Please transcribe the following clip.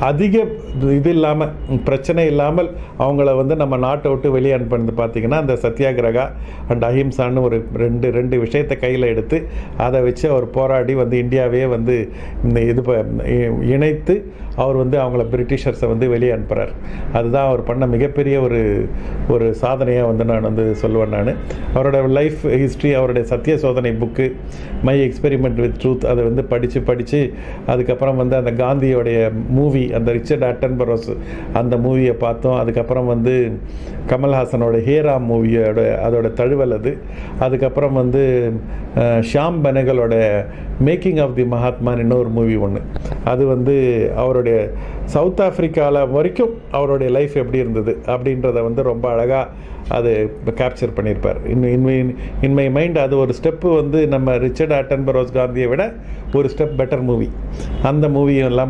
அதிக இது இல்லாமல், பிரச்சனை இல்லாமல் அவங்கள வந்து நம்ம நாட்டை விட்டு வெளியே அனுப்பினது பார்த்திங்கன்னா அந்த சத்தியாகிரகா அண்ட் அஹிம்சான்னு ஒரு ரெண்டு விஷயத்தை கையில் எடுத்து அதை வச்சு அவர் போராடி வந்து இந்தியாவே வந்து இந்த இணைத்து அவர் வந்து அவங்கள பிரிட்டிஷர்ஸை வந்து வெளியே அனுப்புகிறார். அதுதான் அவர் பண்ண மிகப்பெரிய ஒரு சாதனையாக வந்து நான் வந்து சொல்லுவேன். நான் அவரோட லைஃப் ஹிஸ்ட்ரி, அவருடைய சத்திய சோதனை book my experiment with truth அதை வந்து படித்து அதுக்கப்புறம் வந்து அந்த காந்தியோடைய மூவி, அந்த ரிச்சர்ட் அட்டன்பரோஸ் அந்த மூவியை பார்த்தோம். அதுக்கப்புறம் வந்து கமல்ஹாசனோட ஹேரா மூவியோட அதோட தழுவல் அது. அதுக்கப்புறம் வந்து ஷாம் பெனகலோட மேக்கிங் ஆஃப் தி மகாத்மான்னு இன்னொரு மூவி ஒன்று. அது வந்து அவருடைய சவுத் ஆஃப்ரிக்காவில் வரைக்கும் அவருடைய லைஃப் எப்படி இருந்தது அப்படின்றத வந்து ரொம்ப அழகாக அது கேப்சர் பண்ணியிருப்பார். இன் மை மைண்ட் அது ஒரு ஸ்டெப்பு வந்து நம்ம ரிச்சர்ட் அட்டன்பரோஸ் காந்தியை விட ஒரு ஸ்டெப் பெட்டர் மூவி. அந்த மூவியெல்லாம்